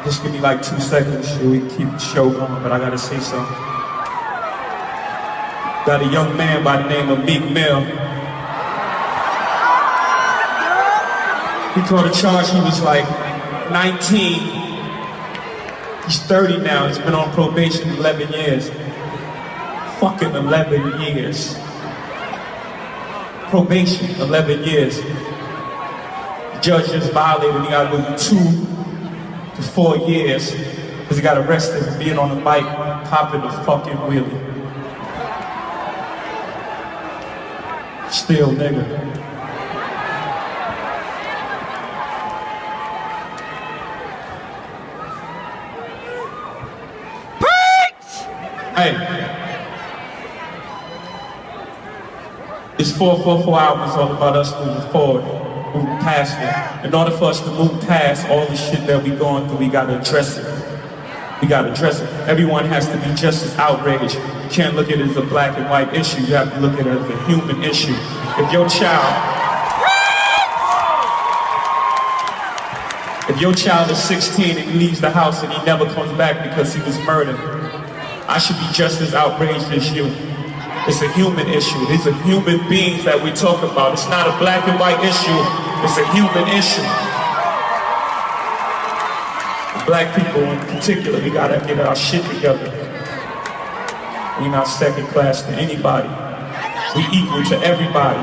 Just give me like 2 seconds so we can keep the show going, but I gotta say something. Got a young man by the name of Meek Mill. He caught a charge, he was like 19. He's 30 now, he's been on probation 11 years. Fucking 11 years. Probation, 11 years. The judge just violated, he got to do 2 to 4 years because he got arrested for being on the bike, popping the fucking wheelie. Still nigga. Hey, this 444 album is all about us moving forward, moving past it. In order for us to move past all the shit that we going through, we gotta address it. We gotta address it. Everyone has to be just as outraged. You can't look at it as a black and white issue. You have to look at it as a human issue. If your child is 16 and he leaves the house and he never comes back because he was murdered, I should be just as outraged as you. It's a human issue. These are human beings that we talk about. It's not a black and white issue. It's a human issue. Black people in particular, we gotta get our shit together. We're not second class to anybody. We equal to everybody.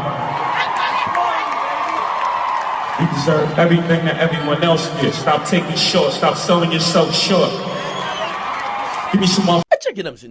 You deserve everything that everyone else gets. Stop taking short. Stop selling yourself short. Give me some more.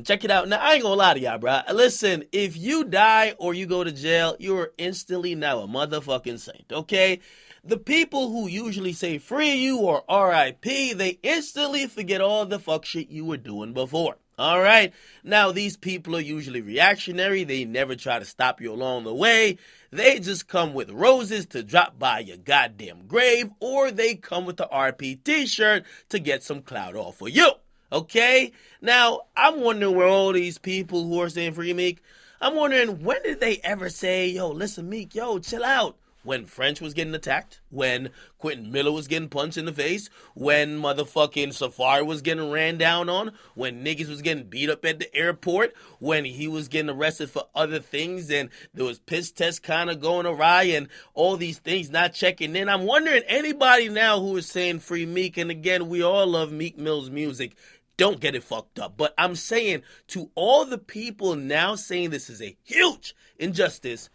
Check it out. Now, I ain't gonna lie to y'all, bro. Listen, if you die or you go to jail, you're instantly now a motherfucking saint, okay? The people who usually say free you or RIP, they instantly forget all the fuck shit you were doing before. All right? Now, these people are usually reactionary. They never try to stop you along the way. They just come with roses to drop by your goddamn grave, or they come with the RP t-shirt to get some clout off of you. Okay? Now, I'm wondering where all these people who are saying free Meek, I'm wondering when did they ever say, yo, listen, Meek, yo, chill out. When French was getting attacked, when Quentin Miller was getting punched in the face, when motherfucking Safari was getting ran down on, when niggas was getting beat up at the airport, when he was getting arrested for other things and there was piss tests kind of going awry and all these things not checking in. I'm wondering anybody now who is saying free Meek, and again, we all love Meek Mill's music. Don't get it fucked up. But I'm saying to all the people now saying this is a huge injustice,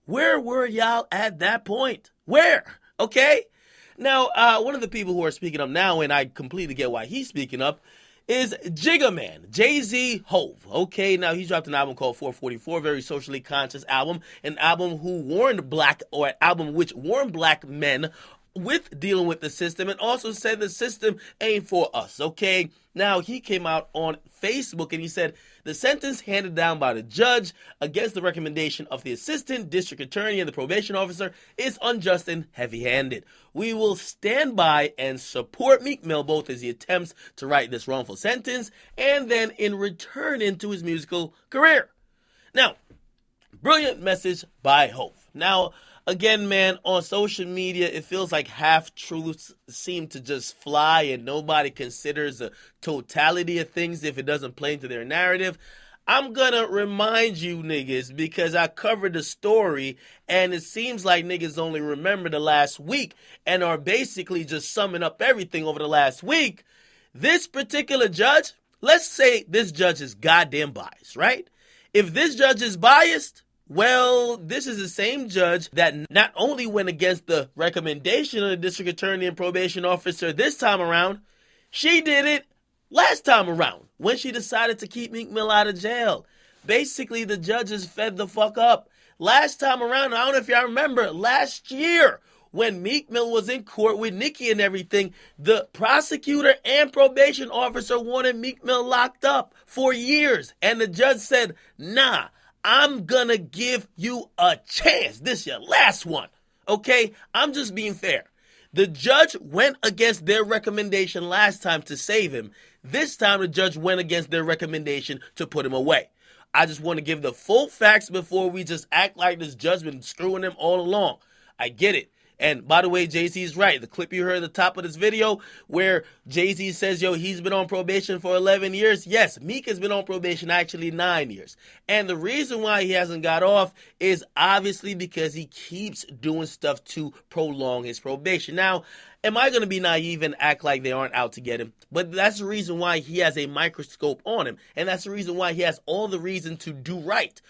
where were y'all at that point? Where? Okay? Now, one of the people who are speaking up now, and I completely get why he's speaking up, is Jigga Man, Jay-Z Hove. Okay, now he dropped an album called 444, very socially conscious album, an album which warned black men with dealing with the system, and also said the system ain't for us, okay? Now, he came out on Facebook and he said, the sentence handed down by the judge against the recommendation of the assistant district attorney and the probation officer is unjust and heavy-handed. We will stand by and support Meek Mill both as he attempts to write this wrongful sentence and then in return into his musical career. Now, brilliant message by Hove. Now, again, man, on social media, it feels like half-truths seem to just fly and nobody considers the totality of things if it doesn't play into their narrative. I'm gonna remind you niggas because I covered the story and it seems like niggas only remember the last week and are basically just summing up everything over the last week. This particular judge, let's say this judge is goddamn biased, right? If this judge is biased, well, this is the same judge that not only went against the recommendation of the district attorney and probation officer this time around, she did it last time around when she decided to keep Meek Mill out of jail. Basically, the judges fed the fuck up. Last time around, I don't know if y'all remember, last year when Meek Mill was in court with Nicki and everything, the prosecutor and probation officer wanted Meek Mill locked up for years. And the judge said, nah, I'm gonna give you a chance. This your last one, okay? I'm just being fair. The judge went against their recommendation last time to save him. This time the judge went against their recommendation to put him away. I just want to give the full facts before we just act like this judge been screwing them all along. I get it. And by the way, Jay-Z's right. The clip you heard at the top of this video where Jay-Z says, yo, he's been on probation for 11 years. Yes, Meek has been on probation actually 9 years. And the reason why he hasn't got off is obviously because he keeps doing stuff to prolong his probation. Now, am I going to be naive and act like they aren't out to get him? But that's the reason why he has a microscope on him. And that's the reason why he has all the reason to do right?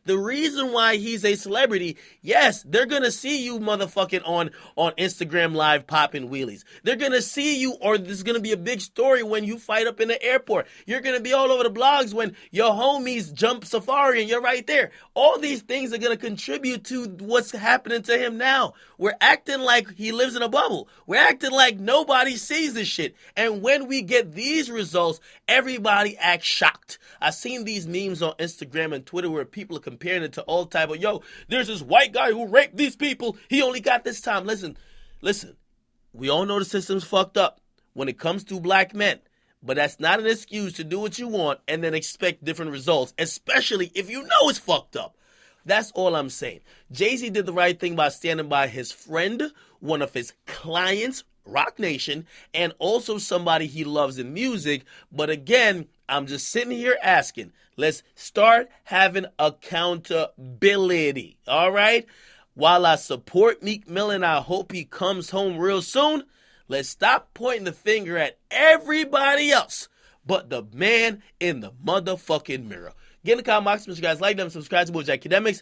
The reason why he's a celebrity, yes, they're going to see you motherfucking on Instagram Live popping wheelies. They're going to see you, or there's going to be a big story when you fight up in the airport. You're going to be all over the blogs when your homies jump safari and you're right there. All these things are going to contribute to what's happening to him now. We're acting like he lives in a bubble. We're acting like nobody sees this shit. And when we get these results, everybody acts shocked. I've seen these memes on Instagram and Twitter where people are comparing it to all type of, yo, there's this white guy who raped these people. He only got this time. Listen. We all know the system's fucked up when it comes to black men. But that's not an excuse to do what you want and then expect different results, especially if you know it's fucked up. That's all I'm saying. Jay-Z did the right thing by standing by his friend, one of his clients, Roc Nation, and also somebody he loves in music. But again, I'm just sitting here asking, let's start having accountability, all right? While I support Meek Mill and I hope he comes home real soon, let's stop pointing the finger at everybody else but the man in the motherfucking mirror. Get in the comment box, make sure you guys like them, subscribe to Akademiks.